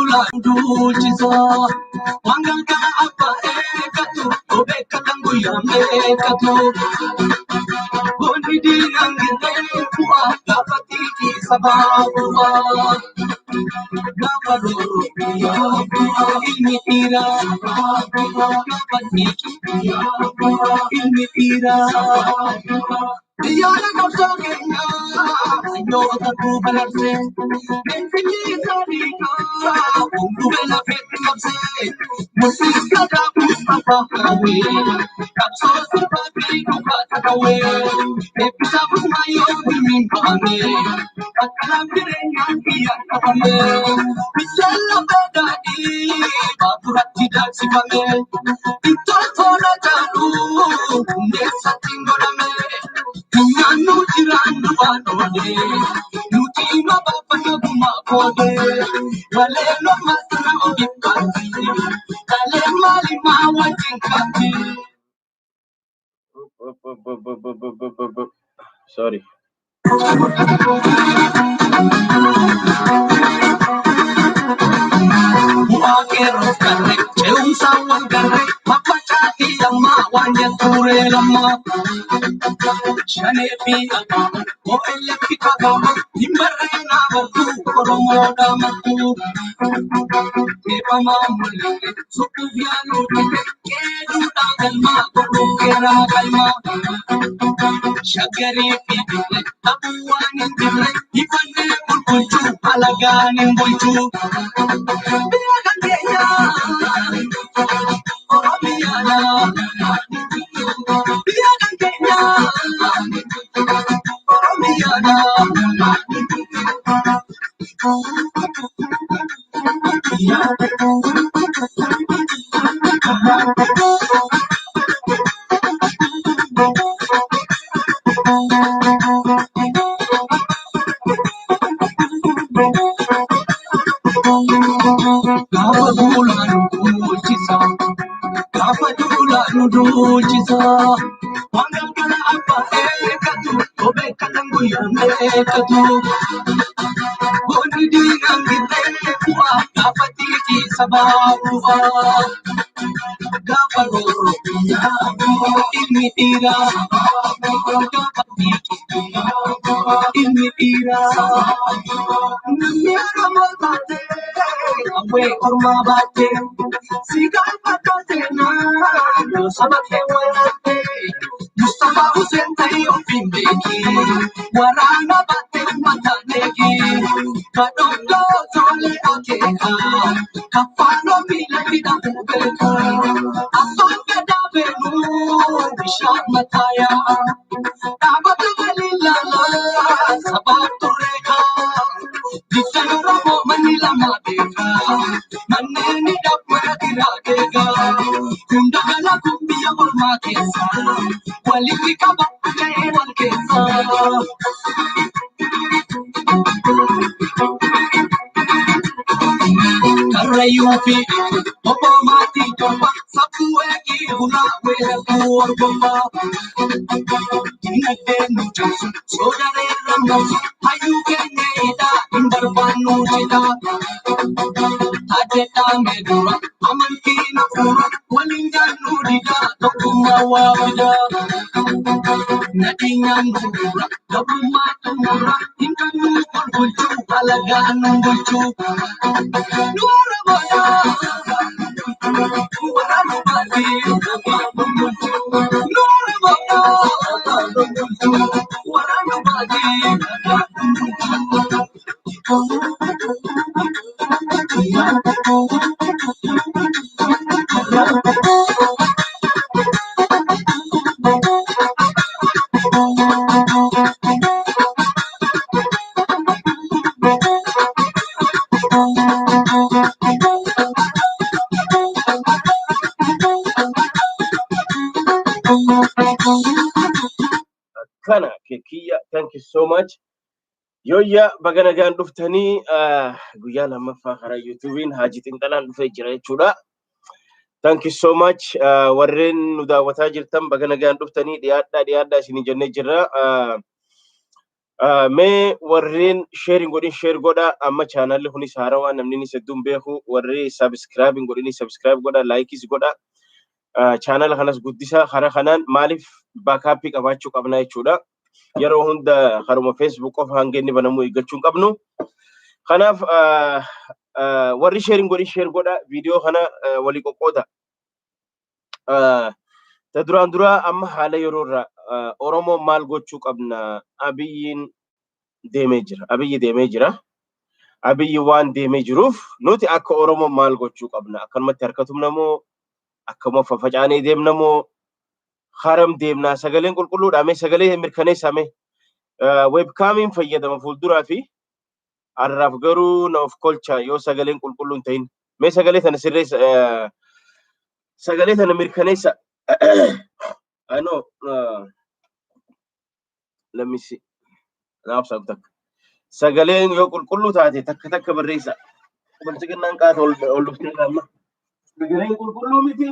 dula dulcisa wangal kana apa ekatu obeka tangu yamekatu Boni dinangine kuwa kapatiki sababuwa Gaparo imitira kapatiki imitira Diyana kapsogenya Sinyota kubalase Menfinyi zarika Kumbubela feti kapse Musika kapustafa kawe Kapso supati kupata kawe Episa kumayo bimimpane Kakalam direnya kiya kapame Bisella bedadi Baburat tidak sipame Itol tola jadu Nesa tingolame Tunyanu tirandu anode Nutima bapana bumakode Walelo masana obipati Kale mali mawajinkati Sorry. Muakero kare Cheung sawan kare Mapachati yamma Wanya ture lama Shane piya Moele pika kama Himbare na batu Oromo damatu Eva mamule Suku vyanu Kedu dangalma Kuku kera kalma Shagari pidile Tabuan indile Ivane bulbulchu Alaganin bulchu Biagan kenya Oromiyaa Biagan kenya Oromiyaa Gaafa duulaan duulchisa Gaafa duulaan duulchisa Wanga kana abba eekatu Obeeka tangu yameekatu Boni dinangine kuwa Gaafa tiki sababuwa Gaafa roro Ilmi dhiira Gaafa tiki Ilmi dhiira Namni Oromoo taate Awwe ormaa baate Sigaa fakkaate naannoo saba kee waraabte Mustafa Hussein ta'ii ofiin beeki Waraana baate mataan eegi Kadhooftoo toolee akeeka Kaffaanoo miila hidhamuu beeka Abbaan gadaa beenuu bishaan mataa yaa'a Dhaabata waliin laalaa sabaaf turreeka Dikkan Oromoo manni lama beeka Manneen hidhamuu dhiraa keeka Hunda gala kun biyya ormaa keessa Walitti qaba ta'ee wal keessa Karrayyuu fi obbo maatii torba Sabbuu eegii bunaa weerartuu orgommaa Dinagdeen nu cabsu soodaree rammasu Hayyuu keenya hidhaa hin barbaannu jedhaa Tajaajilaa meedura amantii na fuura waliin jaannu didaa tokkummaa waa fidaa Nadinyaan gurgura gabummaa xumura hin qabnu bulchuu alagaan nu bulchuu Nu Oromoyaa waraana baatee Nu Oromoyaa waraana baatee Kana Kekiya, thank you so much. Yoya bagana gaan dhuftanii guyyaa lammaffaa karaa YouTube'n Haji Xinxalaan dhufee jira jechuudha. Thank you so much. Warreen nu daawwataa jirtan bagana gaan dhuftanii dhiyaadhaa isin jennee jirra. Mee warreen sharing godhin share godha amma channel kunis haarawaa namni ni seddum beeku warri subscribe godhini subscribe godha likes godha channel kanas guddisa hara kanan maalif backup qabaachuu qabna jechuudha yeroo hunda haruma Facebook of hangenni banamu eeggachuu qabnu kanaaf warri sharing godhin share godha video kana wali qoqqooda ta duraan dura amma haala yeroo irraa Oromoo maal gochuu qabna abiyyiin deemee jira abiyyi deemee jira abiyyi waan deemee jiruuf nuti akka Oromoo maal gochuu qabna akkanumatti harkatumna moo akkuma fafacaanee deemna moo haram deemna sagaleen qulqulluudha mee sagalee mirkaneessame webkaamiin fayyadama fuulduraa fi arraaf garuu na of kolcha yoo sagaleen qulqulluun ta'in mee sagalee tana sirreessa sagalee tana mirkaneessa ano let me see naaf sabtak sagaleen yoo qulqulluu taate takka takka barreessa bilchiginnaan qaata ol dhuftee amma sagaleen qulqulluu miti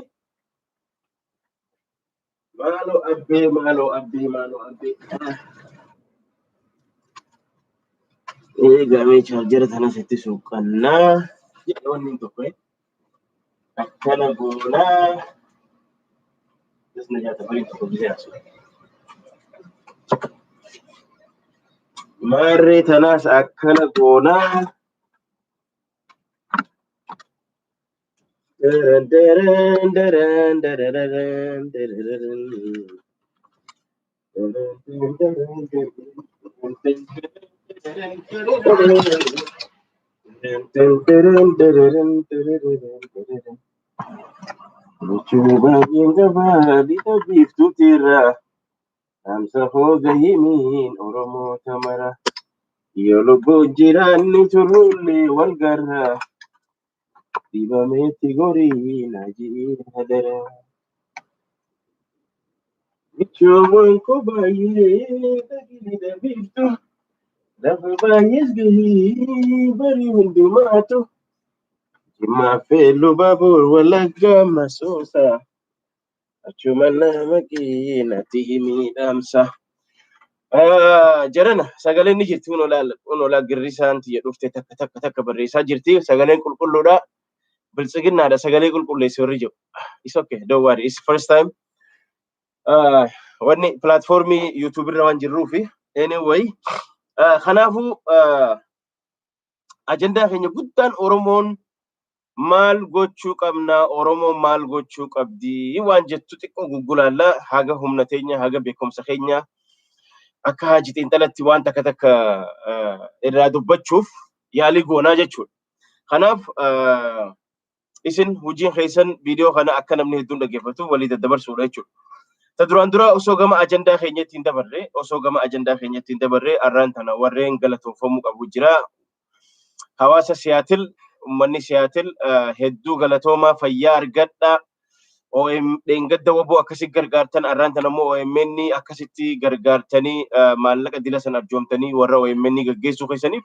maaloo abbee eegamee chaarjera tanas itti suuqannaa jedhe wanni tokko akkana goonaa isna jaata barii tokko bisee asu maarree tanas akkana goonaa gochuu baay'een gabaadhi dhabiiftuu tirra amsa hoogayimiin Oromoo tamara yoo lubbuun jiraanni turullee wal garra dibameetti gorii naajii hadara gochuuwwan koo baay'ee dhagini dhabiiftu lafa baay'ees gahii barii hundumaatu jimmaa feellu baabur walaggaa masoosa achuma nama qeenatti himiidhaamsa jarana sagaleen ni jirti unolaa girrisaanti jedhufte takka barreessaa jirti sagaleen qulqulluudha bilchiginnaadha sagalee qulqulleessi warri jiru it's okay don't worry it's first time wanni platformii YouTube irra waan jirruufi anyway kanaafu ajandaa keenya guddaan Oromoon maal gochuu qabna Oromoon maal gochuu qabdi waan jettu xiqqoo guggulaalla haga humna teenya haga beekumsa keenya akka haajitiin talatti waan takka irraa dubbachuuf yaalii goonaa jechuudha kanaaf isin hojiin keessan viidiyoo kana akka namni hedduun dhaggeeffatu walii daddabarsuudha jechuudha ta duraan dura osoo gama ajandaa keenyatti hin dabarre arraan tana warreen galatoomfamuu qabu jira hawaasa Siyaatil ummanni Siyaatil hedduu galatoomaa fayyaa argadha dheengadda waboo akkasi gargaartan arraan tana immoo OMN akkasitti gargaartanii maallaqa dila san arjoomtanii warra OMN gaggeessuu keessaniif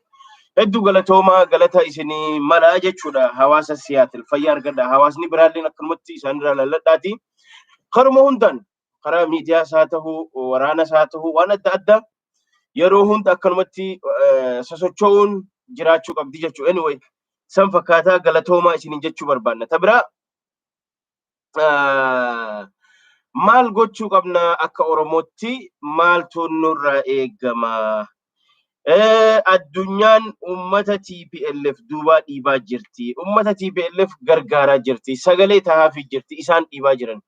hedduu galatoomaa galata isinii malaa jechuudha hawaasa Siyaatil fayyaa argadha hawaasni biraalleen akkanumatti isaanirraa lalladhaati karuma hundaan karaa miidiyaas haa ta'uu waraanas haa ta'uu waan adda addaa yeroo hunda akkanumatti sosocho'uun jiraachuu qabdi jechuudha anyway san fakkaataa galatoomaa isiniin jechuu barbaanna ta biraa maal gochuu qabna akka Oromootti maaltu nurraa eegama addunyaan ummata TPLF duubaa dhiibaa jirti ummata TPLF gargaaraa jirti sagalee tahaafii jirti isaan dhiibaa jiran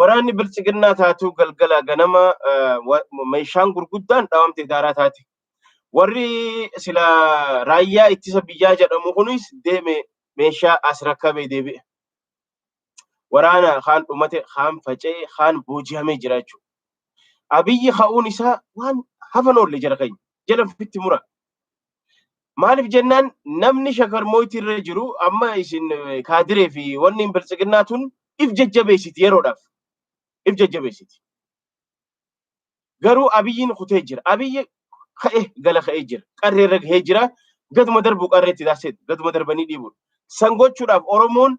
waraanni bilchiginnaa taatu galgala ganama meeshaan gurguddaan dhaawamte daaraa taati warri sila raayyaa ittisa biyyaa jedhamu kunis deeme meeshaa as rakkabee deebi'e waraana kaan dhumate kaan facee kaan booji'amee jira jechuudha abiyyi ka'uun isaa waan hafan oolle jara keenya jala fitti mura maaliif jennaan namni shakarmooyti irra jiru amma isin kaadiree fi wanni bilchiginnaa tun if jajjabeessiti yeroodhaaf if jajjabeessiti garuu abiyyiin kutee jira abiyyi ka'e gala ka'ee jira qarree irra gahee jira gaduma darbuu qarreetti daaseet gaduma darbanii dhiibuudha san gochuudhaaf Oromoon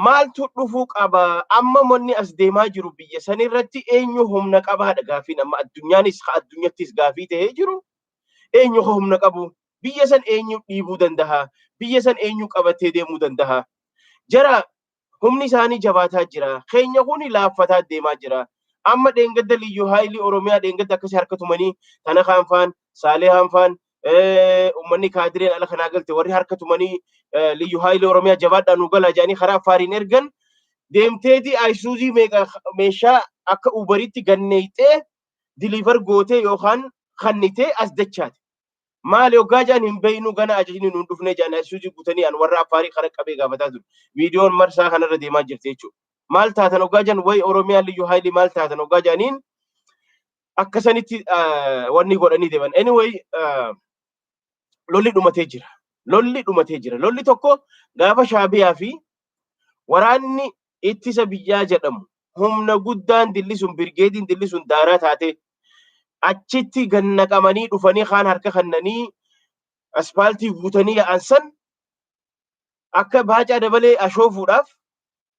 maaltu dhufuu qaba amma manni as deemaa jiru biyya san irratti eenyu humna qabaadha gaafiin amma addunyaanis addunyattis gaafii ta'ee jiru eenyu humna qabu biyya san eenyu dhiibuu danda'a biyya san eenyu qabatee deemuu danda'a jara humni isaanii jabaataa jira keenya kuni laaffataa deemaa jira amma dheengadda liyyuu haayilii oromiyaa dheengadda akkasii harkatumanii tana kaanfaan saalee haanfaan ummanni kaadireen ala kanaa galte warri harkatumanii liyyuu haayilii oromiyaa jabaadhaan nu galaa jedhanii karaa affaariin ergan deemteeti ayisuuzii meeshaa akka ubaritti ganneeyxee diliivar gootee yookaan kannitee as dachaate maali hoggaa jaan hin beeynu gana ajajni nuun dhufnee jaan ayisuuzii guutanii an warra affaarii kara qabee gaafataa ture viidiyoon marsaa kanarra deemaa jirti jechuudha maal taatan hoggaa jaan way oromiyaa liyyuu haayilii maal taatan hoggaa jaaniin akkasanitti wanni godhanii deeman anyway lolli dhumatee jira lolli tokko gaafa shaabiyaa fi waraanni ittisa biyyaa jedhamu humna guddaan dillisuun birgeediin dillisuun daaraa taate achitti gannaqamanii dhufanii kaan harka kannanii aspaaltii guutanii yaa'ansan akka baacaa dabalee ashoofuudhaaf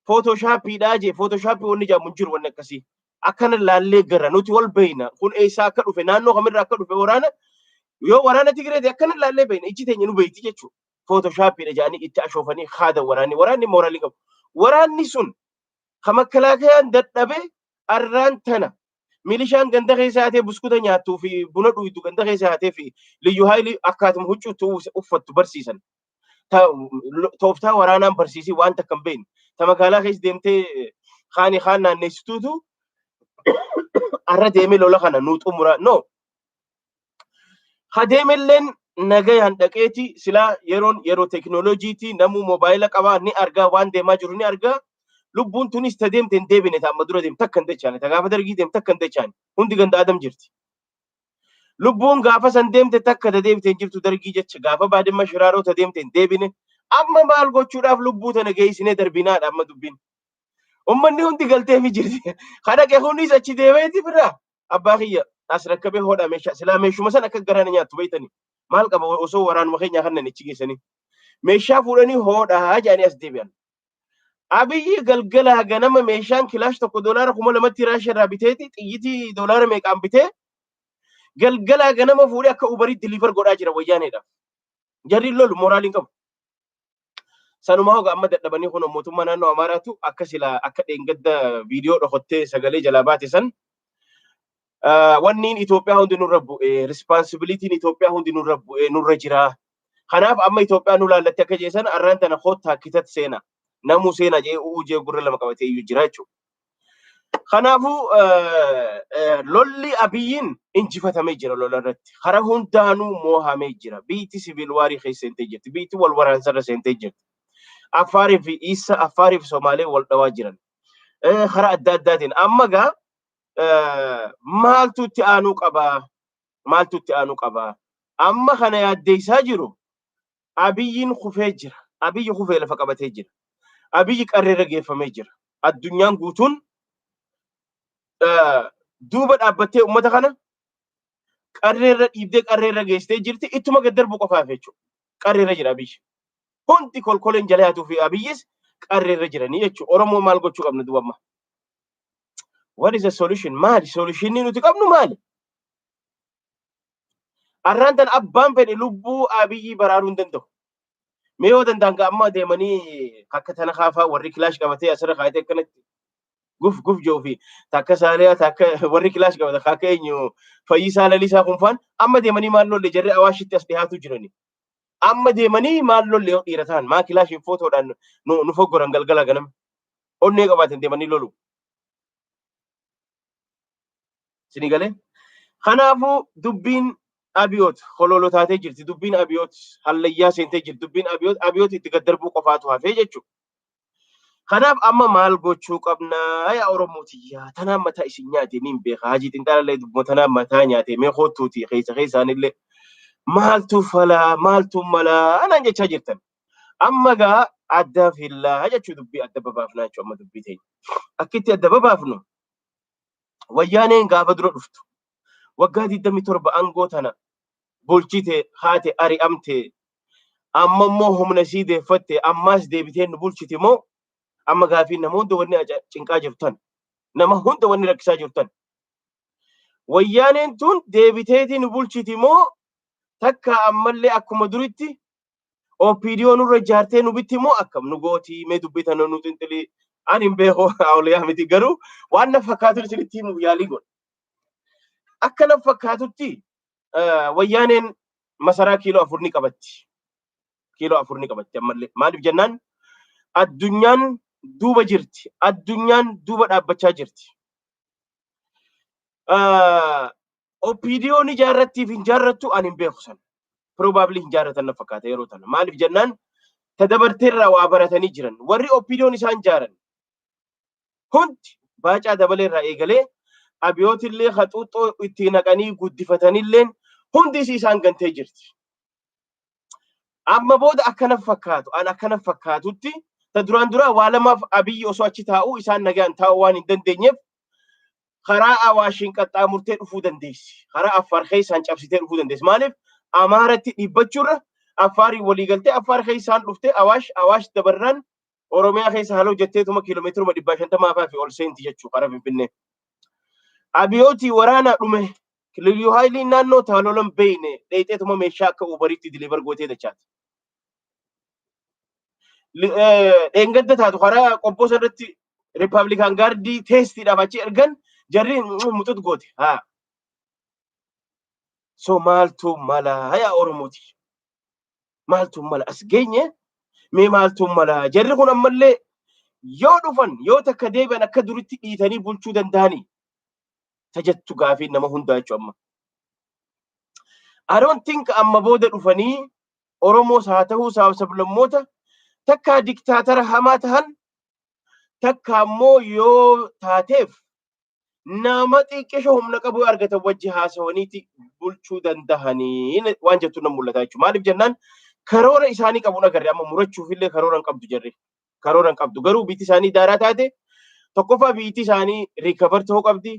footoshaappiidhaa jee footoshaappi wanni jaamu hin jiru wanni akkasii akkana laallee gara nuti wal beeyna kun eessaa akka dhufe naannoo kamirraa akka dhufe waraana yoo waraana Tigireeti akkana laallee beeyna ijji teenya nu beeyti jechuudha footoshaappiidha jedhanii itti ashoofanii haada waraanni mooraalii qabu waraanni sun kamakkalaakayaan dadhabe arraan tana milishaan ganda keessa haatee buskuta nyaattuu fi buna dhuydu ganda keessa haatee fi liyyuu haayilii akkaatuma huccuutu uffattu barsiisan tooftaa waraanaan barsiisii waan takka hin beekne ta magaalaa keessa deemtee kaan naanneessituutu arra deemee lola kana nuu xumura no ha deemelleen nagayaan dhaqeeti silaa yeroo teknooloojiiti namuu moobaayila qabaa ni argaa waan deemaa jiru ni argaa lubbuun tunis ta deemte hin deebine ta amma dura deemte takka hin dachaane ta gaafa dargii deemte takka hin dachaane hundi ganda adam jirti lubbuun gaafa san deemte takka ta deemte hin jirtu dargii jecha gaafa baadimma shiraaroo ta deemte hin deebine amma maal gochuudhaaf lubbuu tana geessinee darbinaadha amma dubbiin ummanni hundi galteefi jirti kadhaqe kunis achi deemeeti biraa abbaa kiyya as rakkabee hodha meeshaa silaa meeshuma san akka garana nyaattu beeytanii maal qaba osoo waraanuma keenya kannan ichi geessanii meeshaa fuudhanii hodhaa jedhanii as deebi'an abiyyi galgala ganama meeshaan kilaash tokko $2 2,000 raashii irraa biteeti xiyyitii $1 meeqaan bitee galgala ganama fuudhee akka ubarii diliivar godhaa jira wayyaaneedha jarri lolu moraaliin qabu sanumaa hoga amma dadhabanii kun mootummaa naannoo Amaaraatu akka sila akka dheengadda viidiyoo dhokottee sagalee jalaa baate san wanniin Itoophiyaa hundi nurra bu'ee responsibilitiin Itoophiyaa hundi nurra jira kanaaf amma Itoophiyaa nu laallatte akka jeesan arraan tana koottaa kitat seena namuu seena jee uujee gurra lama qabatee iyyuu jira jechuudha. Kanaafuu lolli abiyyiin injifatamee jira lola irratti hara hundaanuu moohamee jira biitti siviil waarii keessa seentee jirti biitti wal waraansarra seentee jirti Affaarii fi Isa Affaarii fi Somaalee wal dhawaa jiran hara adda addaatiin amma gaa maaltu itti aanuu qabaa amma kana yaaddeessaa jiru abiyyiin kufee jira abiyyi kufee lafa qabatee jira abiyyi qarreerra geeffamee jira addunyaan guutuun duuba dhaabbattee ummata kana qarreerra dhiibdee qarreerra geessitee jirti ittuma gad darbu qofaaf jechuudha qarreerra jira abiyyi hundi kolkoleen jala yaatuu fi abiyyis qarreerra jiranii jechuudha Oromoo maal gochuu qabna duuba amma what is the solution maali solutionni nuti qabnu maali arraan tan abbaan fedhe lubbuu abiyyi baraaruu hin danda'u mee yoo danda'an amma deemanii akka tana kaafaa warri kilaash qabatee asirra kaayatee akkanatti guf joofi takka saaliyaa takka warri kilaash qabata akka eenyu Fayyisaa Lalisaa kunfaan amma deemanii maal lolle jarri Awaashitti as dhiyaatu jiranii amma deemanii maal lolle yoo dhiira ta'an maa kilaashiin footoodhaan nu foggoran galgala ganama onnee qabaatan deemanii lolu sini galee kanaafuu dubbiin abiyoot hololo taatee jirti dubbiin abiyoot hallayyaa seentee jirti dubbiin abiyoot itti gad darbuu qofaatu hafee jechuudha. Kanaaf amma maal gochuu qabnaa yaa Oromootiyyaa tanaan mataa isin nyaate niin beeka hajii xinxaalallee dubboo tanaan mataa nyaate mee kottuuti keessaanillee maaltu falaa maaltu malaa anaan jechaa jirtan amma gaa adda fillaa jechuu dubbii adda babaafnaa jechuu amma dubbii teenya akkitti adda babaafnu wayyaaneen gaafa dura dhuftu waggaa 27 aangoo tana bulchite haate ari'amte amma immoo humna sii deeffatte ammaas deebitee nu bulchite moo amma gaafii nama hunda wanni cinqaa jirtan nama hunda wanni rakkisaa jirtan wayyaaneen tun deebiteetii nu bulchiti moo takka ammallee akkuma duritti opinion irra jaartee nu bitti moo akkam nu gooti mee dubbitan nu xinxili ani beeko awliyaa miti garuu waan na fakkaatu isinitti himu yaalii godha akka na fakkaatutti wayyaaneen masaraa kiiloo 4 ni qabatti kiiloo 4 ni qabatti ammallee maaliif jennaan addunyaan duuba jirti addunyaan duuba dhaabbachaa jirti opinion ijaarrattiif hin jaarrattu ani beeku san probably hin jaarratan na fakkaata yeroo tana maaliif jennaan tadabarteerraa waa baratanii jiran warri opinion isaan jaaran hundi baacaa dabaleerraa eegalee abiyootillee haxuuxxoo itti naqanii guddifatanilleen hundi isaan gantee jirti amma booda akkana fakkaatu an akkana fakkaatutti ta duraan duraa waa lamaaf abiyyi osoo achi taa'u isaan nagaan taa'u waan hin dandeenyeef karaa awaashiin qaxxaamurtee dhufuu dandeessi karaa affaar keessaan cabsitee dhufuu dandeessi maaliif amaaratti dhibbachuurra affaarii walii galtee affaar keessaan dhuftee awaash dabarraan oromiyaa keessa haloo jetteetuma kiiloomeetiruma 150 fi ol seenti jechuu karaa finfinnee abiyooti waraanaa dhume liyyuu haayiliin naannoo taalolan beeyne dheexeetuma meeshaa akka ubaritti diliivar gootee dachaati dheengadda taatu karaa qobboo sanarratti riippaabilikaan gaardii teestiidhaaf achi ergan jarri muxut goote haa so maaltu mala haya oromooti maaltu mala as geenye mee maaltu mala jarri kun ammallee yoo dhufan yoo takka deebi'an akka duritti dhiitanii bulchuu danda'anii tajattu gaafii nama hundaa jechuudha amma I don't think amma booda dhufanii oromoos haa ta'uu sablammoota takka diktaatara hamaa tahan takka ammoo yoo taateef nama xiqqeesha humna qabu argatan wajji haasawaniiti bulchuu dandahanii waan jettu nan mul'ata jechuudha maaliif jennaan karoora isaanii qabuun agarre amma murachuufillee karoora hin qabdu jarri karoora hin qabdu garuu biitti isaanii daaraa taate tokkoffaa biitti isaanii riikavar ta'uu qabdi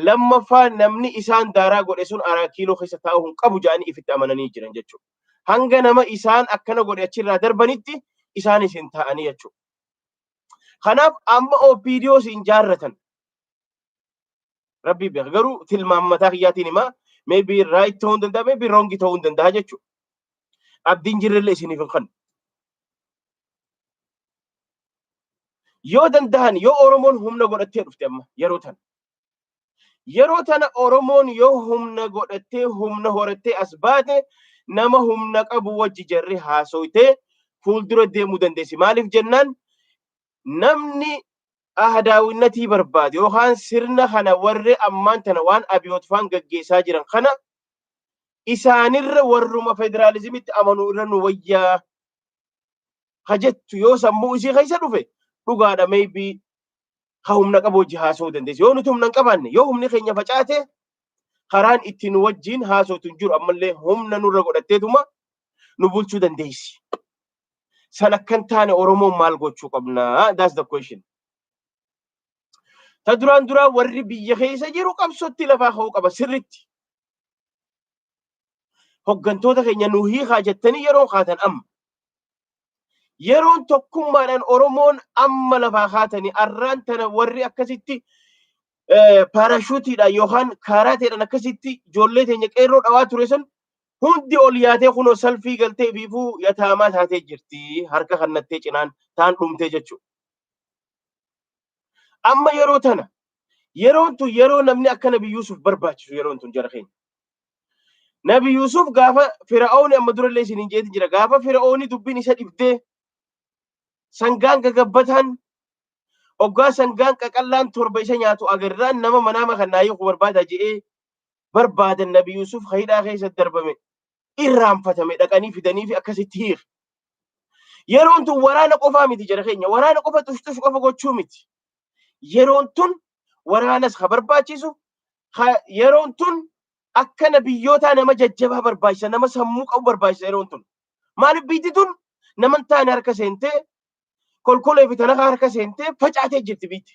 lammaffaa namni isaan daaraa godhe sun araa kiiloo keessa taa'uu hin qabu jedhanii ifitti amananii jiran jechuudha hanga nama isaan akkana godhe achirraa darbanitti isaan isin ta'anii jechuudha kanaaf amma opinions hin jaarratan rabbi beeka garuu tilmaamataa kiyyaatiin himaa maybe right ta'uu hin danda'a maybe wrong ta'uu hin danda'a jechuudha abdiin jirrellee isiniif hin kannu yoo danda'an yoo oromoon humna godhattee dhufte amma yeroo tana oromoon yoo humna godhattee humna horattee as baate nama humna qabu wajji jarri haasoytee fuuldura deemuu dandeessi maaliif jennaan namni ahdaawinnatii barbaade yookaan sirna kana warri ammaan tana waan abiyoot faan gaggeessaa jiran kana isaanirra warruma federaalizimitti amanuu irra nu wayyaa hajettu yoo sammuu isii keessa dhufe dhugaadha maybe ha humna qabu wajji haasoo dandeessi yoo nuti humna hin qabaanne yoo humni keenya facaate karaan ittiin wajjiin haasootu hin jiru ammallee humna nurra godhatteetuma nu bulchuu dandeessi san akkan taane oromoon maal gochuu qabna that's the question ta duraan duraa warri biyya keessa jiru qabsotti lafaa ka'uu qaba sirritti hoggantoota keenya nu hiikaa jettanii yeroo kaatan amma yeroon tokkummaadhaan oromoon amma lafaa kaatanii arraan tana warri akkasitti parashuutiidhaan yookaan kaaraateedhaan akkasitti ijoollee teenya qeerroo dhawaa ture sun hundi ol yaatee kunoo salfii galtee biifuu yataamaa taatee jirti harka kannattee cinaan taan dhumtee jechuudha. Amma yeroo tana yeroon tun yeroo namni akka Nabi Yusuf barbaachisu yeroon tun jara keenya. Nabi Yusuf gaafa Fir'aawni amma durallee isiniin jeeti jira gaafa Fir'aawni dubbiin isa dhibdee sangaan gagabbatan oggaa sangaan qaqallaan torba isa nyaatu agarraan nama manaama kan naayii ku barbaada jedhee barbaadan Nabi Yusuf hidhaa keessa darbame irraanfatame dhaqanii fidanii fi akkasitti hiir. Yeroon tun waraana qofaa miti jara keenya waraana qofa tushtush qofa gochuu miti. Yeroon tun waraanas ka barbaachisu yeroon tun akka nabiyyoota nama jajjabaa barbaachisa nama sammuu qabu barbaachisa yeroon tun. Maaliif biitti tun naman taane harka seentee kolkolee fi tana harka seentee facaatee jirti biitti.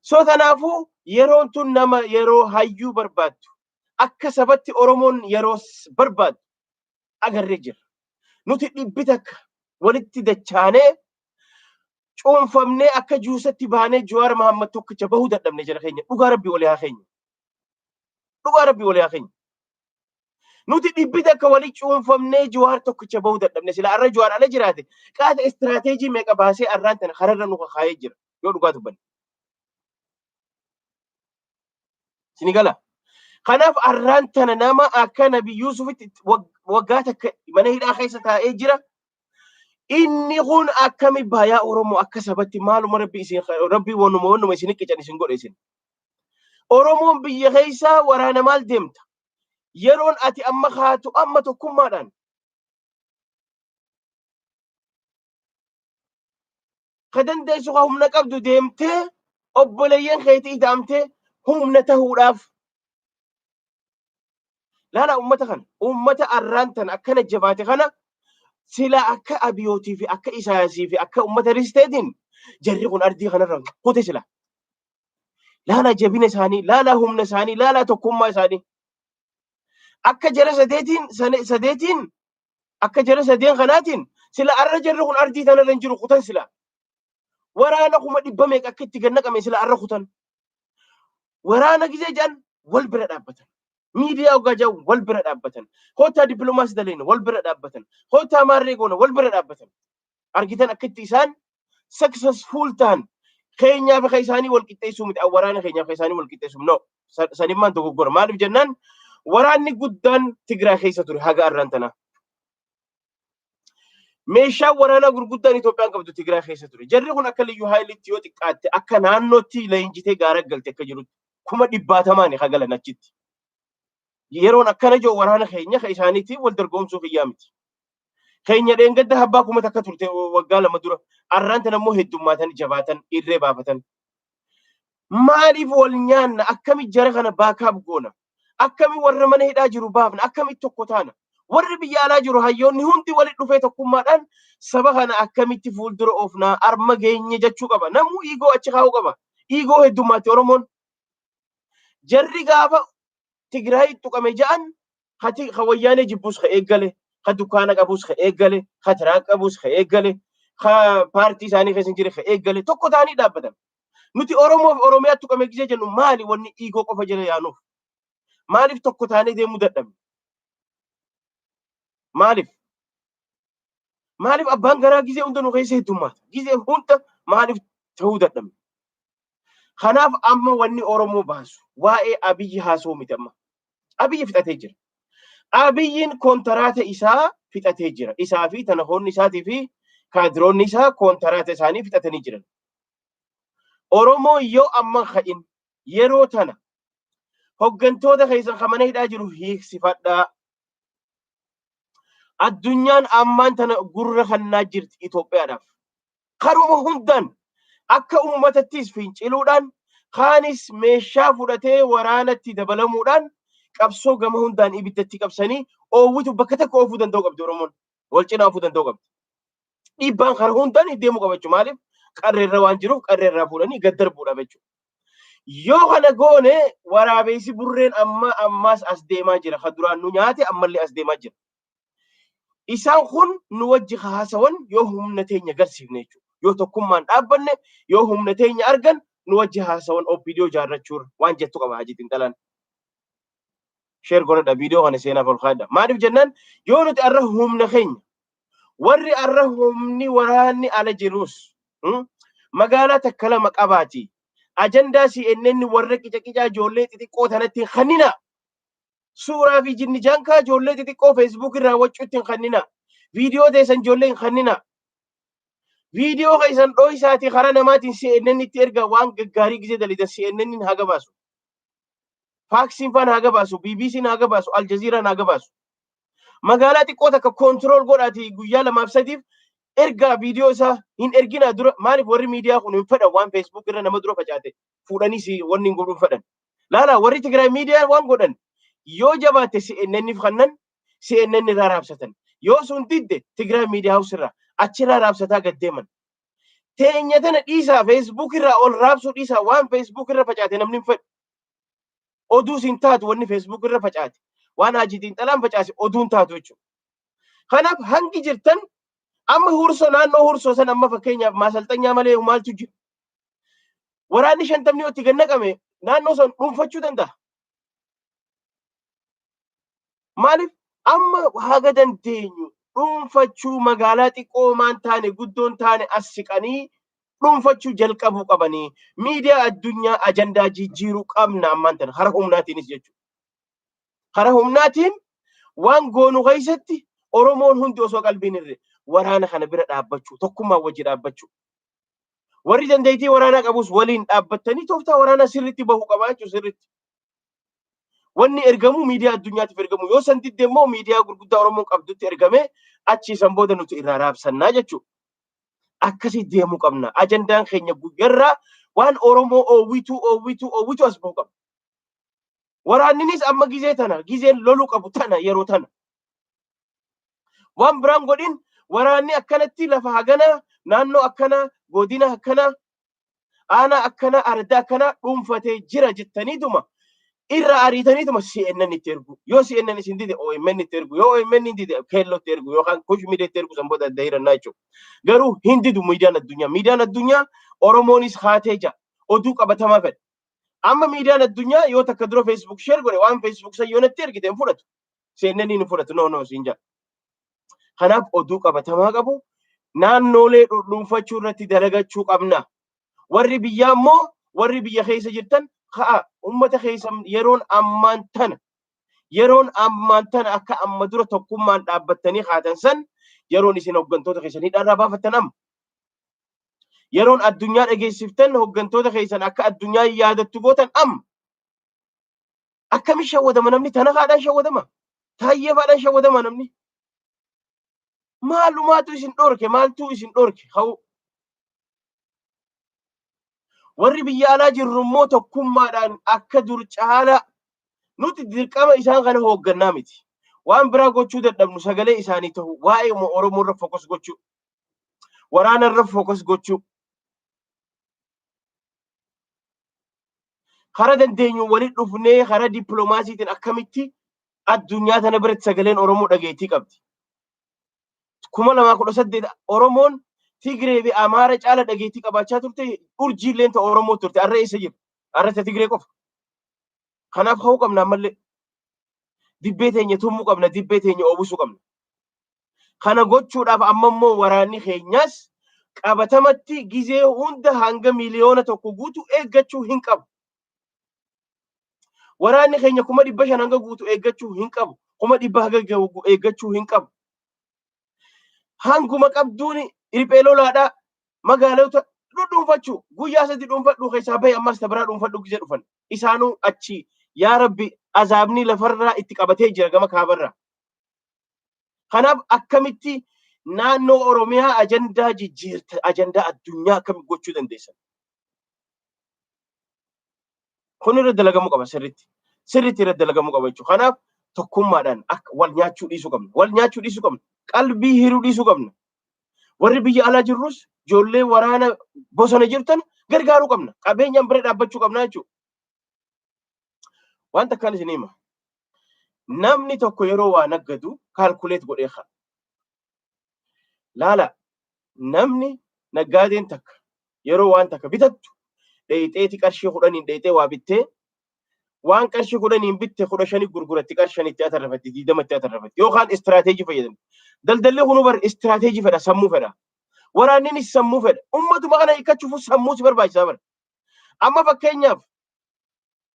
So tanaafuu yeroon tun nama yeroo hayyuu barbaaddu akka sabatti Oromoon yeroo barbaaddu agarree jira. Nuti dhibbi takka walitti dachaanee cuunfamnee akka juusatti baanee Jawaar Mohaammed tokkicha bahuu dadhabne jira keenya dhugaa rabbii walii haa keenya. Dhugaa rabbii walii haa keenya. nuti dhibbita akka walii cuunfamnee Jawaar tokkicha bahuu dadhabne sila arra Jawaar ala jiraate qaata istirateejii meeqa baasee arraan tana kararra nu kakaayee jira yoo dhugaa dubbanne. Sinigala. Kanaaf arraan tana nama akka Nabi Yuusufitti waggaa takka mana hidhaa keessa taa'ee jira. Inni kun akkami baayaa Oromoo akka sabatti maaluma rabbii wannuma isin qiccan isin godhe isin. Oromoon biyya keessaa waraana maal deemta? Yeroon ati amma kaatu amma tokkummaadhaan. Ka dandeessu ka humna qabdu deemtee obboleeyyan keetii ida'amtee humna tahuudhaaf. Laala ummata kana ummata arraan tan akkana jabaate kana sila akka abiyootii fi akka isaayasii fi akka ummata risteetiin jarri kun ardii kanarra kute sila. Laala jabina isaanii, laala humna isaanii, laala tokkummaa isaanii. Akka jara sadeetiin akka jara sadeen kanaatiin sila arra jarri kun ardii tanarra hin jiru kutan sila. Waraana kuma dhibba meeqa akka itti gannaqame sila arra kutan. Waraana gizee jedhan wal bira dhaabbatan. Miidiyaa ogaa jedhan wal bira dhaabbatan. Hootaa dippiloomaasii daleena wal bira dhaabbatan. Hootaa maarree goona wal bira dhaabbatan. Argitan akka itti isaan successful ta'an keenyaaf akka isaanii wal qixxeessuu miti. Waraana keenyaaf akka isaanii wal qixxeessuu no. Sanimmaan dogoggora. Maaliif jennaan waraanni guddaan Tigraay keessa ture haga arraan tana. Meeshaan waraanaa gurguddaan Itoophiyaan qabdu Tigraay keessa ture. Jarri kun akka liyyuu haayilitti yoo xiqqaatte akka naannootti leenjitee gaara galte akka jirutti kuma dhibbaatamaan haa galan achitti. Yeroon akkana jiru waraana keenya kan isaaniitiin wal dorgomsuuf iyyaa miti. Keenya dheengadda habbaa kuma takka turte waggaa lama dura. Arraan tana immoo heddummaatan jabaatan irree baafatan. Maaliif wal nyaanna akkami jara kana baakaaf goona? Akkami warra mana hidhaa jiru baafna? Akkami tokko taana? Warri biyya alaa jiru hayyoonni hundi walitti dhufee tokkummaadhaan saba kana akkamitti fuuldura oofnaa arma geenye jechuu qaba. Namuu iigoo achi kaa'uu qaba. Iigoo heddummaatti Oromoon. Jarri gaafa Tigraay tuqame ja'an hati wayyaanee jibbus ka eeggale, ka dukkaana qabus ka eeggale, ka tiraak qabus ka eeggale, ka paartii isaanii keessa jire ka eeggale tokko ta'anii dhaabbatan. Nuti Oromoo fi Oromiyaa tuqame gisee jennu maali wanni iigoo qofa jala yaanuuf? Maaliif tokko ta'anii deemuu dadhabne? Maaliif? Maaliif abbaan garaa gisee hunda nu keessa heddummaata? Gisee hunda maaliif ta'uu dadhabne? Kanaaf amma wanni Oromoo baasu waa'ee Abiyyi haasoo miti amma. Abiyyi fixatee jira. Abiyyiin koontaraata isaa fixatee jira. Isaa fi tanahoonni isaatii fi kaadiroonni isaa koontaraata isaanii fixatanii jiran. Oromoo yoo amma ka'in yeroo tana hoggantoota keessan kan mana hidhaa jiru hiiksifadhaa. Addunyaan ammaan tana gurra kannaa jirti Itoophiyaadhaaf. Karuma hundaan akka uummatattis finciluudhaan kaanis meeshaa fudhatee waraanatti dabalamuudhaan qabsoo gama hundaan ibiddatti qabsanii oowwitu bakka takka oofuu danda'u qabdi Oromoon. Wal cinaa oofuu danda'u qabdi. Dhiibbaan karaa hundaan deemuu qaba jechuudha. Maaliif? Qarreerra waan jiruuf qarreerraa fuudhanii gad darbuudha jechuudha. Yoo kana goone waraabessi burreen ammaas as deemaa jira. Kan duraan nu nyaate ammallee as deemaa jira. Isaan kun nu wajji haasawan yoo humna teenya agarsiifne jechuudha. Yoo tokkummaan dhaabbanne yoo humna teenya argan nu wajji haasawan viidiyoo jaarrachuurra waan jettu qaba ajitiin dhalaan. Sheer godhadha viidiyoo kana seenaaf ol kaadha. Maaliif jennaan yoo nuti arra humna keenya warri arra humni waraanni ala jirus magaalaa takka lama qabaati. Ajandaa CNN warra qica ijoollee xixiqqoo tanatti kannina. Suuraa fi jinni jankaa ijoollee xixiqqoo Facebook irraa waccuutti hin kannina. Viidiyoo teessan ijoollee hin kannina. Viidiyoo keessan dhoo isaatii karaa namaatiin CNN itti erga waan gaggaarii gisee dalidan CNN haga baasu. Faaksiin faan haga baasu, BBC'n haga baasu, Aljazeeraan haga baasu. Magaalaa xiqqoo takka koontirool godhaati guyyaa lamaaf sadiif ergaa viidiyoo isaa hin ergina dura maaliif warri miidiyaa kun hin fedhan waan Facebook irra nama dura facaate fuudhanii wanni hin godhuun fedhan. Laala warri Tigraay miidiyaa waan godhan yoo jabaatte CNN'if kannan CNN irraa raabsatan. Yoo sun didde Tigraay miidiyaa haus irraa achirraa raabsataa gad deeman. Teenya tana dhiisaa Facebook irraa ol raabsuu dhiisaa waan Facebook irra facaate namni hin fedhu. Oduu sin taatu wanni Facebook irra facaate. Waan ajitiin xalaan facaase oduun taatu jechuudha. Kanaaf hangi jirtan amma hursoo naannoo hursoo san amma fakkeenyaaf maasalxanyaa malee maaltu jira. Waraanni 50 itti gannaqame naannoo san dhuunfachuu danda'a. Maaliif amma haga dandeenyu dhuunfachuu magaalaa xiqqoo maan taane guddoon taane as siqanii dhuunfachuu jalqabuu qabanii miidiyaa addunyaa ajandaa jijjiiruu qabna ammaan tana hara humnaatiinis jechuudha. Hara humnaatiin waan goonu keessatti Oromoon hundi osoo qalbiin irre waraana kana bira dhaabbachuu tokkummaa wajji dhaabbachuu. Warri dandeettii waraanaa qabus waliin dhaabbattanii tooftaa waraanaa sirriitti bahuu qabaa jechuudha sirriitti. Wanni ergamu miidiyaa addunyaatiif ergamu yoo san didde immoo miidiyaa gurguddaa Oromoon qabdutti ergamee achi san booda nuti irraa raabsannaa jechuudha. Akkasii deemuu qabna. Ajandaan keenya guyyarraa waan Oromoo oowwituu as bahuu qabna. Waraanninis amma gizeen loluu qabu tana yeroo tana. Waan biraan godhin waraanni akkanatti lafa hagana naannoo akkana godina akkana aanaa akkana arda akkana dhuunfatee jira jettaniituma irra ariitaniituma CNN itti ergu. Yoo CNN isin dide OMN itti ergu. Yoo OMN hin dide keelloo itti ergu yookaan kush miidiyaa itti ergu san booda adda hirannaa jechuudha. Garuu hin didu miidiyaan addunyaa. Miidiyaan addunyaa Oromoonis haatee jira. Oduu qabatamaa fedha. Amma miidiyaan addunyaa yoo takka dura Facebook share godhe waan Facebook san yoo natti ergite hin fudhatu. CNN hin fudhatu. No siin jira. Kanaaf oduu qabatamaa qabu naannoolee dhuunfachuu irratti dalagachuu qabna. Warri biyyaa immoo warri biyya keessa jirtan ka'a ummata keessa yeroon ammaan tana akka amma dura tokkummaan dhaabbattanii haatan san yeroon isin hoggantoota keessanii dharraa baafattan amma. Yeroon addunyaa dhageessiftan hoggantoota keessan akka addunyaa yaadattu gootan amma. Akkami shawwadama namni tana haadhaan shawwadama. Taayyee faadhaan shawwadama namni. Maalumaatu isin dhorke maaltu isin dhorke hau. Warri biyya alaa jirru immoo tokkummaadhaan akka dur caala nuti dirqama isaan kana hooggannaa miti. Waan biraa gochuu dadhabnu sagalee isaanii ta'u waa'ee Oromoo irra fokus gochuu. Waraana irra fokus gochuu. Hara dandeenyu walitti dhufnee hara dippiloomaasiitiin akkamitti addunyaa tana biratti sagaleen Oromoo dhageettii qabdi. 2018 Oromoon Tigree fi Amaara caala dhageettii qabaachaa turte urjiileen ta'e Oromoo turte arra isa jiru. Arra Tigree qofa. Kanaaf hawuu qabna ammallee. Dibbee teenya tummuu qabna, dibbee teenya oobusuu qabna. Kana gochuudhaaf amma immoo waraanni keenyaas qabatamatti gizee hunda hanga miliyoona tokko guutu eeggachuu hin qabu. Waraanni keenya 500 hanga guutu eeggachuu hin qabu. 100 hanga eeggachuu hin qabu. Hanguma qabduun riphee lolaadhaa magaalota dhuunfachuu guyyaa sadii dhuunfadhu keessaa bahe ammas tabiraa dhuunfadhu gizee dhufan. Isaanuu achi yaa Rabbi azaabni lafarraa itti qabatee jira gama kaabarraa. Kanaaf akkamitti naannoo Oromiyaa ajandaa jijjiirta ajandaa addunyaa akkamitti gochuu dandeessan? Kun irra dalagamuu qaba sirriitti. Sirriitti irra dalagamuu qaba jechuudha. Kanaaf tokkummaadhaan akka wal nyaachuu dhiisuu qabna. Wal nyaachuu dhiisuu qabna. Qalbii hiruu dhiisuu qabna. Warri biyya alaa jirrus ijoollee waraana bosona jirtan gargaaruu qabna. Qabeenyaan bira dhaabbachuu qabna jechuudha. Wanta akkaan isin hima. Namni tokko yeroo waa naggadu kaalkuleet godhee haa. Laala namni naggaadeen takka yeroo waan takka bitattu dheeyxeeti qarshii 10 dheeyxee waa bittee waan qarshii 10 bitte 15 gurguratti qarshii 5 atarrafatti 20 atarrafatti yookaan istirateejii fayyadamu. Daldalli kunu bar istirateejii fedha sammuu fedha. Waraanninis sammuu fedha. Ummatuma kana hiikachuuf sammuu si barbaachisaa bara. Amma fakkeenyaaf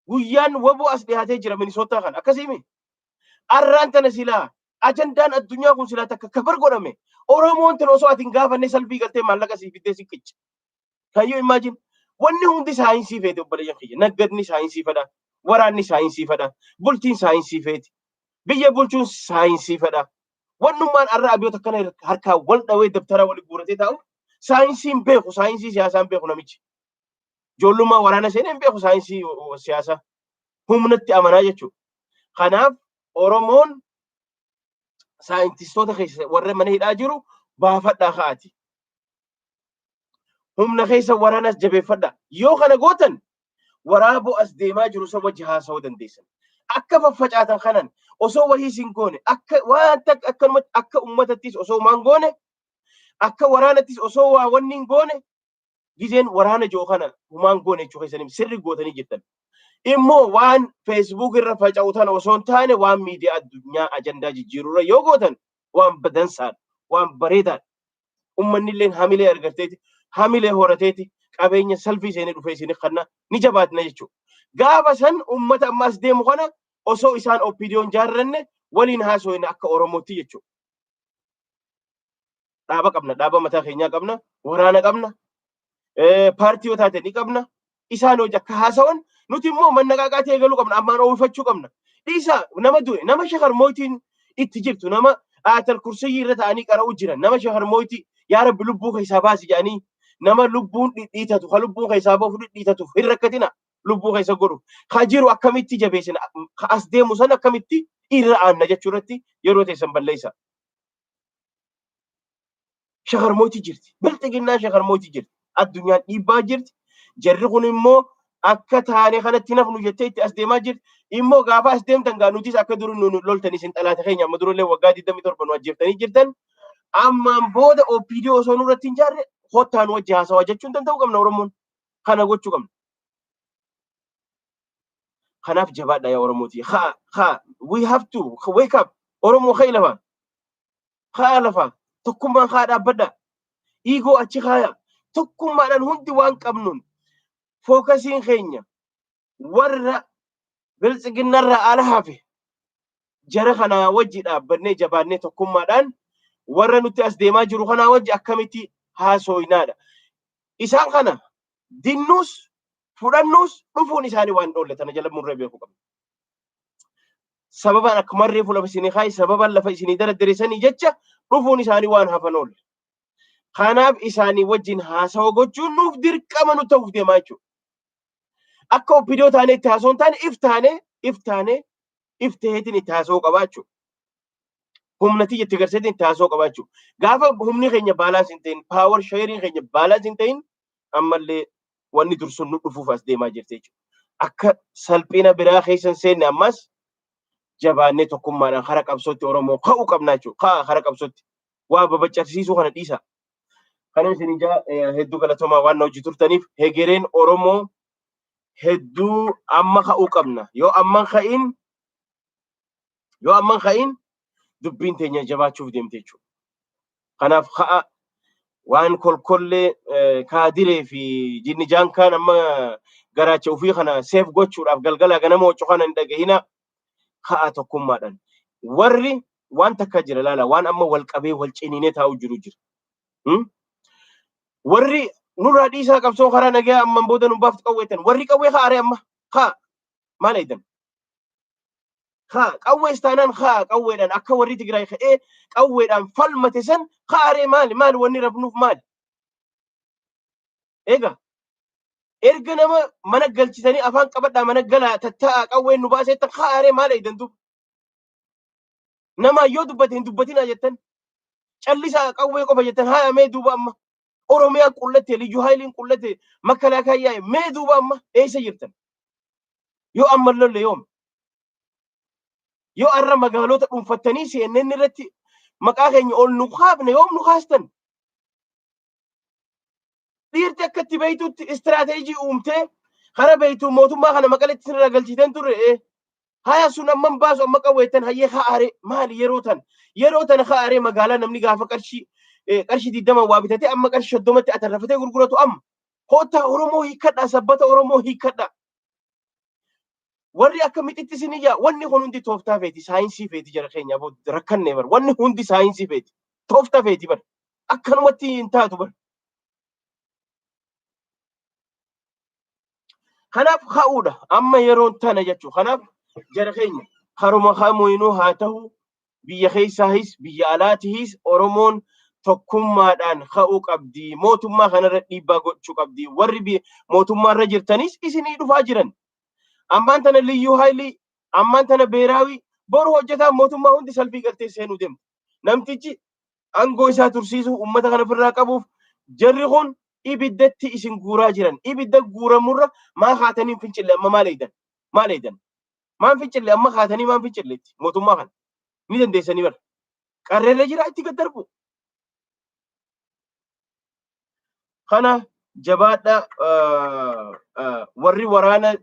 guyyaan waboo as dhiyaatee jira Minisootaa kan akkasiimi. Arraan tana silaa ajandaan addunyaa kun silaa takka kafar godhame. Oromoon tana osoo atiin gaafanne salbii galtee maallaqa sii fiddee si qicca. Can you imagine? Wanni hundi saayinsii feete obboleeyyan kiyya. Naggadni saayinsii fedha. Waraanni saayinsii fedha. Bultiin saayinsii feeti. Biyya bulchuun saayinsii fedha. Wannummaan arra abiyyoota kana harkaa wal dhawee dabtara wal guuratee taa'u saayinsiin beeku saayinsii siyaasaan beeku namichi. Ijoollummaa waraana seeneen beeku saayinsii siyaasaa humnatti amanaa jechuudha. Kanaaf Oromoon saayintistoota keessa warra mana hidhaa jiru baafadhaa ka'aati. Humna keessa waraanas jabeeffadha. Yoo kana gootan waraaboo as deemaa jiru isa wajji haasa'uu dandeessan. Akka faffacaatan kanan osoo wahii sin goone akka wanta akka ummatattis osoo maan goone akka waraanattis osoo waa wanni hin goone gizeen waraana joo kana humaan goone jechuu keessaniif sirri gootanii jirtan. immoo waan Facebook irra faca'utan osoo hin taane waan miidiyaa addunyaa ajandaa jijjiirurra yoo gootan waan badansaadha, waan bareedaadha. Ummanni illee hamilee argateeti, hamilee horateeti, qabeenya salphii seenee dhufee isinii kanna ni jabaatna jechuudha. Gaafa san ummata ammaas deemu kana osoo isaan opiniyoon jaarranne waliin haasofne akka Oromootti jechuudha. Dhaaba qabna, dhaaba mataa keenyaa qabna, waraana qabna, paartii yoo taate ni qabna. Isaan hojii akka haasawan nuti immoo mannaqaaqaa ta'e galuu qabna, ammaan oolfachuu qabna. Dhiisa nama du'e, nama shakarmootiin itti jirtu, nama aatal kursiyyi irra ta'anii qara'u jiran, nama shakarmootii yaa Rabbi lubbuu keessaa baasi jedhanii nama lubbuun dhidhiitatu, ka lubbuun keessaa bahu dhidhiitatuuf hin rakkatina lubbuu keessa godhu. Ka jiru akkamitti jabeessina, ka as deemu san akkamitti irra aanna jechuu irratti yeroo teessan balleessa. Shakarmootii jirti, bilxiginnaa shakarmootii jirti, addunyaan dhiibbaa jirti. Jarri kun immoo akka taane kanatti nafnu jettee itti as deemaa jirti. Immoo gaafa as deemtan gaa nutis akka dur nu loltanii isin xalaata keenya amma durallee waggaa 27 nu ajjeeftanii jirtan. Ammaan booda OPDO osoo nurratti hin jaarre hottaan wajji haasawaa jechuun danda'u qabna Oromoon. Kana gochuu qabna. Kanaaf jabaadha yaa Oromooti. We have to wake up. Oromoo ka'e lafaa. Kaa lafaa. Tokkummaan kaa dhaabbadha. Iigoo achi kaaya. Tokkummaadhaan hundi waan qabnuun fookasiin keenya warra biltsiginnarraa ala hafe jara kanaa wajji dhaabbannee jabaannee tokkummaadhaan warra nuti as deemaa jiru kanaa wajji akkamitti haasoynaadha. Isaan kana dinnuus fudhannuus dhufuun isaanii waan dhoolle tana jala murree beekuu qabna. Sababaan akkuma reefu lafa isinii kaayi sababaan lafa isinii daraddiriisanii jecha dhufuun isaanii waan hafan oolle. Kanaaf isaanii wajjin haasawa gochuun nuuf dirqama nu ta'uuf deemaa jechuudha. Akka OPDO taanee itti haasoo hin taane if ta'eetiin itti haasoo qabaachuudha. Humnati itti garseetiin itti haasoo qabaachuudha. Gaafa humni keenya baalaans hin ta'in, paawar sheeriin keenya baalaans hin ta'in ammallee wanni dursun nu dhufuuf as deemaa jirti jechuudha. Akka salphina biraa keessan seenne ammas jabaannee tokkummaadhaan hara qabsootti Oromoo ka'uu qabnaa jechuudha. Hara qabsootti waa babaccasiisuu kana dhiisa. Kana isin hedduu galatomaa waan hojii turtaniif Hergereen Oroomoo hedduu amma ka'uu qabna. Yoo amman ka'in dubbiin teenya jabaachuuf deemte jechuudha. Kanaaf ka'a waan kolkollee kaadiree fi jinni jaankaan amma garaacha ofii kana seef gochuudhaaf galgala ganama waccu kana hin dhagahina ka'a tokkummaadhaan. Warri waan takka jira laala waan amma wal qabee wal ciniinee taa'u jiru jira. Warri nurraa dhiisaa qabsoo karaa nagaa amman booda nu baafti qawweetan warri qawwee haaree amma maal eedan qawwee istaanaan qawweedhaan akka warri Tigraay ka'ee qawweedhaan falmate san haaree maali wanni rabnuuf maali erga nama mana galchisanii afaan qabadhaa mana galaa tattaa'aa qawween nu baaseettan haaree maal eedan duuba nama yoo dubbate hin dubbatinaa jettan callisaa qawwee qofa jettan haayamee duuba amma Oromiyaa qullate, Liyyuu Haayiliin qullate, Makalaakaa yaa'e mee duuba amma eessa jirtan? Yoo amma lolle yoom? Yoo arra magaalota dhuunfattanii CNN irratti maqaa keenya ol nu kaafne yoom nu kaastan? Dhiirti akka itti beeytuutti istiraateejii uumtee kara beeytuu mootummaa kana maqaletti sirra galchiten turre haya sun amman baasu amma qawweettan hayyee haare maali yeroo tan haare magaalaa namni gaafa qarshii 20 waa bitatee amma qarshii 30tti atarrafatee gurguratu amma hoota Oromoo hiikadha sabbata Oromoo hiikadha warri akka mititti siniyya wanni kun hundi tooftaa feeti saayinsii feeti jara keenya booda rakkanne bar wanni hundi saayinsii feeti tooftaa feeti bar akkanumatti hin taatu bar kanaaf ka'uudha amma yeroon tana jechuu kanaaf jara keenya haruma hamuinuu haa ta'u biyya keessaahis biyya alaatihis Oromoon tokkummaadhaan ka'uu qabdi mootummaa kanarra dhiibbaa gochuu qabdi warri mootummaarra jirtanis isinii dhufaa jiran ammaan tana Liyyuu Haayilii ammaan tana Beeraawi boru hojjetaa mootummaa hundi salphii galtee seenuu deemtu namtichi aangoo isaa tursiisuu ummata kana ofirraa qabuuf jarri kun ibiddatti isin guuraa jiran ibidda guuramurra maa haatanii fincille amma maal eedan maan fincille amma haatanii maan fincilleetti mootummaa kana ni dandeessanii bara qarreerra jira itti gad darbu kana jabaadha warri waraana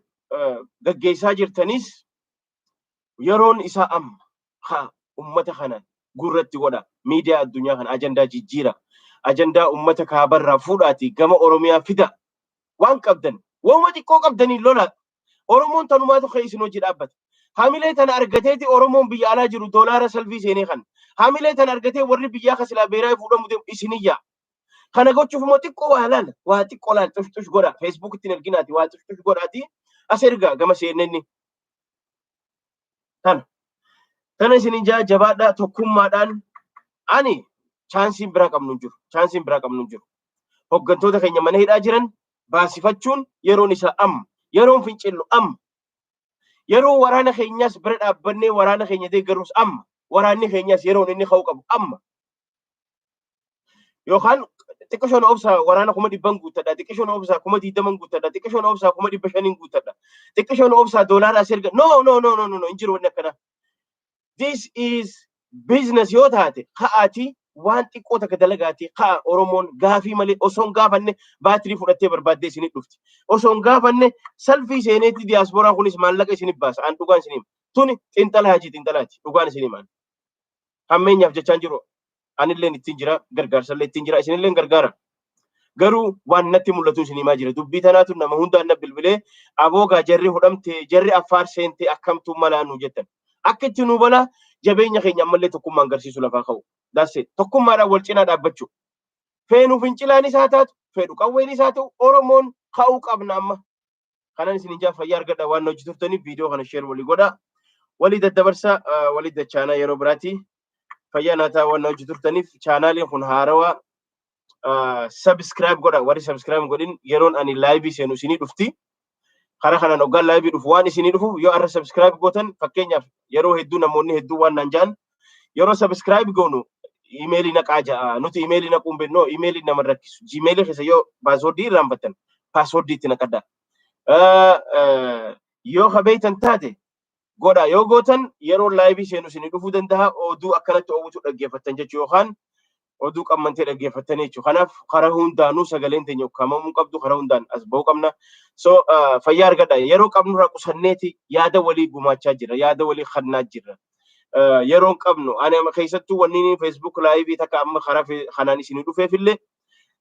gaggeessaa jirtanis yeroon isaa amma ha ummata kana gurratti godha miidiyaa addunyaa kana ajandaa jijjiira ajandaa ummata kaabarraa fuudhaati gama Oromiyaa fida waan qabdan wama xiqqoo qabdanii lola Oromoon tanumaatu isin hojii dhaabbata hamilee tana argateeti Oromoon biyya alaa jiru doolaara salfii seenee kan hamilee tana argatee warri biyyaa kasilaa beeraa fuudhamu isiniyyaa kana gochuuf moo xiqqoo waa xiqqoo laal tush godha Facebook ittiin erginaati waa tush godhaati as ergaa gama seenenni Tana isin jabaadhaa tokkummaadhaan ani chaansiin biraa qabnu jiru. Hoggantoota keenya mana hidhaa jiran baasifachuun yeroon isaa amma. Yeroon fincillu amma. Yeroo waraana keenyaas bira dhaabbannee waraana keenya deeggarus amma. Waraanni keenyaas yeroon inni ka'uu qabu amma. Yookaan xiqqishoon obsaa waraana 100 guuttadha. Xiqqishoon obsaa 20 guuttadha. Xiqqishoon obsaa 500 guuttadha. Xiqqishoon obsaa doolaara as erga. No. Injiru wanni akkana. This is business yoo taate ka'aati waan xiqqoo takka dalagaati ka'a Oromoon gaafii malee osoon gaafanne baatirii fudhattee barbaaddee isinit dhufti. Osoon gaafanne salfii seeneetti diyaaspooraan kunis maallaqa isinit baasa. An dhugaan isinii tuni xinxalaati dhugaan isinii maan. Hammeenyaaf jechaan jiru anilleen ittiin jira gargaarsallee ittiin jira isinilleen gargaara. Garuu waan natti mul'atu isinii maa jira dubbii tanaatu nama hundaan na bilbilee aboogaa jarri hudhamte jarri affaar seente akkamtuu malaa nu jettan. Akka itti nu bala jabeenya keenya ammallee tokkummaan agarsiisu lafaa ka'u. Dasse tokkummaadhaan wal cinaa dhaabbachuu. Feenu fincilaanis haa taatu, fedhu qawweenis haa ta'u, Oromoon ka'uu qabna amma. Kanan isin ijaa fayyaa argadha waan hojii turtaniif viidiyoo kana sheer walii godha. Walii daddabarsa walii dachaanaa yeroo biraati. Fayyaa naataa waan hojii turtaniif chaanaaliin kun haarawaa subscribe godha. Warri subscribe godhin yeroon ani live seenu isinii dhufti. Kara kanaan hoggaan live dhufu waan isinii dhufu yoo arra subscribe gootan fakkeenyaaf yeroo hedduu namoonni hedduu waan naan jaan yeroo subscribe goonu emailii naqaa ja'a nuti emailii naquun beeknoo emailii nama rakkisu gmailii keessa yoo paaswordii irraanfattan paaswordii itti naqadha. Yoo habeeytan taate godha yoo gootan yeroo live seenu isinii dhufuu danda'a oduu akkanatti oowwitu dhaggeeffattan jechuu yookaan oduu qammantee dhaggeeffattanii jechuudha. Kanaaf karaa hundaanuu sagaleen teenya ukkaamamuu qabdu karaa hundaan as ba'uu qabna. So fayyaa argadha yeroo qabnu irraa qusanneeti yaada walii gumaachaa jira yaada walii kannaa jira. Yeroon qabnu ani keessattuu wanni Facebook live takka amma karaa kanaan isinii dhufeefillee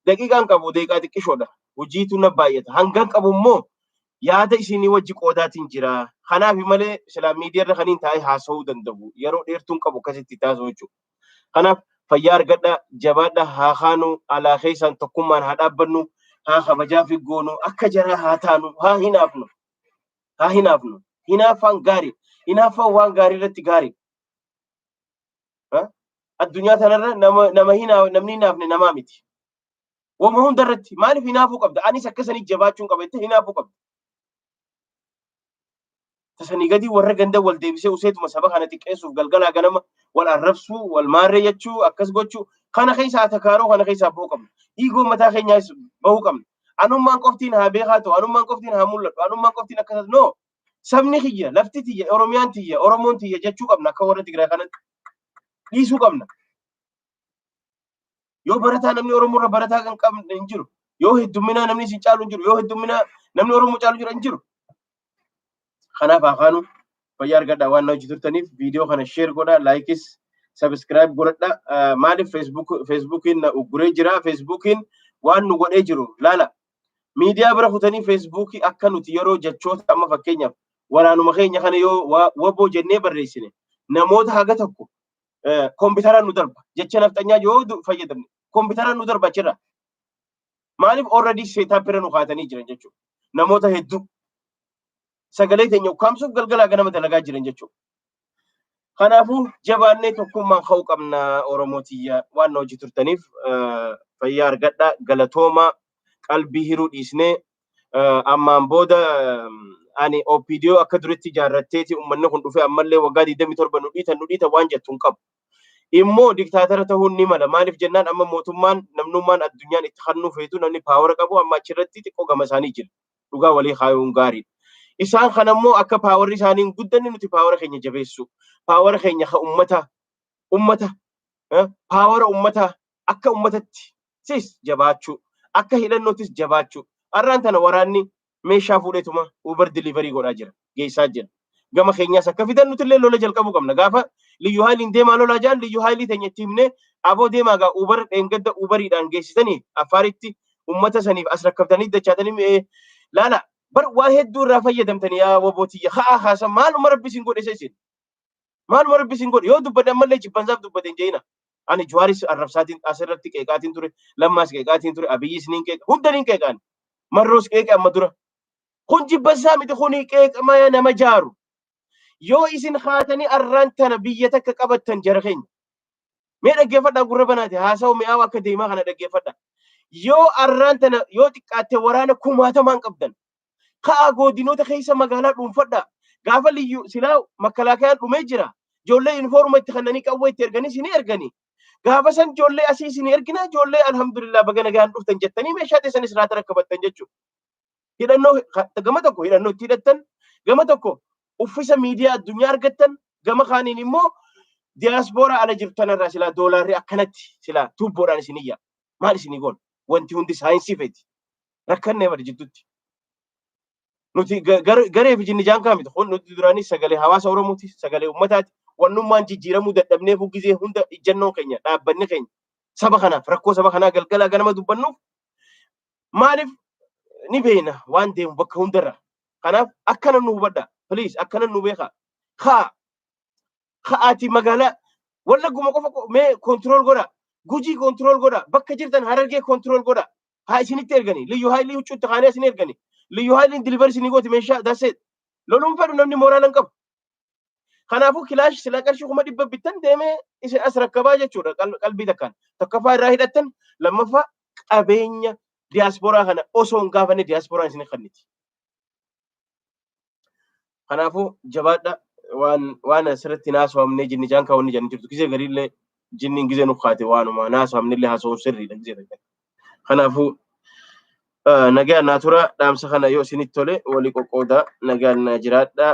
daqiiqaan qabu daqiiqaa xiqqishoodha. Hojiitu na baay'ata. Hangaan qabu immoo yaada isinii wajji qoodaatiin jira. Kanaaf malee silaa miidiyaarra kaniin taa'ee haasa'uu danda'u. Yeroo dheertuun qabu akkasitti taasisuu jechuudha. Kanaaf fayyaa argadha jabaadha haa kaanu alaa keessaan tokkummaan haa dhaabbannu haa kabajaa fi goonu akka jaraa haa taanu haa hinaafnu hinaafaan gaarii hinaafaan waan gaarii irratti gaarii addunyaa tanarra namni hinaafne namaa miti wama hunda irratti maaliif hinaafuu qabda anis akkasanii jabaachuun qaba itti hinaafuu qabda tasanii gadi warra ganda wal deebisee useetuma saba kana xiqqeessuuf galgalaa ganama wal arrabsuu wal maarree jechuu akkas gochuu kana keessaa takaaroo kana keessaa bahuu qabna dhiigoo mataa keenyaas bahuu qabna anummaan qoftiin haa beekaa ta'u anummaan qoftiin haa mul'atu anummaan qoftiin akkasas no sabni kiyya lafti tiyya Oromiyaan tiyya Oromoon tiyya jechuu qabna akka warra Tigraay kanatti dhiisuu qabna yoo barataa namni Oromoo irra barataa kan qabne hin jiru yoo heddumminaa namni isin caalu hin jiru yoo heddumminaa namni Oromoo caalu jira hin jiru. Kanaaf akaanu fayyaa argadha waan hojii turtaniif viidiyoo kana share godha laayikis subscribe godhadha maaliif Facebookiin na ugguree jira Facebookiin waan nu godhee jiru laala miidiyaa bira kutanii Facebookii akka nuti yeroo jechoota amma fakkeenyaaf waraanuma keenya kana yoo waboo jennee barreessine namoota haga tokko kompiitaraan nu darba jecha naftanyaa yoo fayyadamne kompiitaraan nu darba jira maaliif already setup irra nu kaatanii jiran jechuudha namoota hedduu sagalee teenya ukkaamsuuf galgalaa ganama dalagaa jiran jechuudha. Kanaafuu jabaannee tokkummaan ka'uu qabna Oromootiyya waan hojii turtaniif fayyaa argadha galatoomaa qalbii hiruu dhiisnee ammaan booda ani OPDO akka duritti ijaarratteeti uummanni kun dhufee ammallee waggaa 27 nu dhiita waan jettuun qabu. Immoo diktaatara ta'uun ni mala maaliif jennaan amma mootummaan namnummaan addunyaan itti hannuu feetu namni paawara qabu amma achirratti xiqqoo gama isaanii jira dhugaa walii kaayuun gaarii. Isaan kanammoo akka paawarri isaaniin guddanne nuti paawara keenya jabeessu paawara keenya ka ummata paawara ummata akka ummatatti sis jabaachuu akka hidhannootis jabaachuu arraan tana waraanni meeshaa fuudheetuma Uber delivery godhaa jira geessaa jira. Gama keenyaas akka fidan nuti illee lola jalqabuu qabna. Gaafa liyyuu haaliin deemaa lolaa jaan liyyuu haalii teenya itti himnee aboo deemaa gaa Uber dheengadda Uberiidhaan geessisanii Affaaritti ummata saniif as rakkabtanii dachaatanii laala bar waa hedduu irraa fayyadamtanii yaa wabootiyya haa haasa maaluma rabbisiin godhe isin maaluma rabbisiin godhe yoo dubbate ammallee jibbansaaf dubbateen jeena ani Jawaaris arrabsaatiin asirratti qeeqaatiin ture lammaas qeeqaatiin ture Abiyyis niin qeeqa hundaniin qeeqaan marroos qeeqa amma dura kun jibbansaa miti kuni qeeqama nama jaaru yoo isin haatanii arraan tana biyya takka qabattan jara keenya mee dhaggeeffadhaa gurra banaate haasa'u mi'aawa akka deemaa kana dhaggeeffadha yoo arraan tana yoo xiqqaatte waraana kumaatamaan qabdan ka'a godinoota keessa magaalaa dhuunfadha gaafa liyyuu silaa makkalaakayaan dhumee jira ijoollee yuunifoorma itti kannanii qawwee itti erganii isinii erganii gaafa san ijoollee asii isinii ergina ijoollee alhamdulillah baga nagaan dhuftan jettanii meeshaa teessan israata rakkabattan jechuudha. Hidhannoo gama tokko hidhannoo itti hidhattan gama tokko uffisa miidiyaa addunyaa argattan gama kaaniin immoo diiyaaspooraa ala jirtan irraa silaa doolaarri akkanatti silaa tuubboodhaan isinii yaa maal isinii goon wanti hundi saayinsii feeti rakkannee bada jidduutti. Nuti garee fi jinni jaan kaamiti kun nuti duraanii sagalee hawaasa Oromooti sagalee uummataati wannummaan jijjiiramuu dadhabnee gizee hunda ijjannoo keenya dhaabbanni keenya saba kanaaf rakkoo saba kanaa galgala ganama dubbannuuf maaliif ni beena waan deemu bakka hundarra kanaaf akkana nu hubadha please akkana nu beeka ka'aati magaalaa Wallagguma qofa mee control godha Gujii control godha bakka jirtan Harargee control godha haa isinitti erganii liyyuu haayilii huccuutti kaanee isin erganii liyyuu haayiliin delivery isinii gooti meeshaa daseet loluun fedhu namni mooraalan qabu kanaafuu kilaash silaa qarshii 100 bittan deemee isin as rakkabaa jechuudha qalbii takkaan tokkoffaa irraa hidhattan lammaffaa qabeenya diiyaaspooraa kana osoo hin gaafanne diiyaasporaan isin kanniti. Kanaafuu jabaadha waan asirratti naasofamnee jinni jaan kaawwanni jedhan jirtu gizee gariillee jinniin gizee nu kaate waanuma naasofamnillee haasa'uun sirriidha gizee gariillee. Kanaafuu nagaan naa tura dhaamsa kana yoo isinitti tole walii qoqqoodaa nagaan naa jiraadha.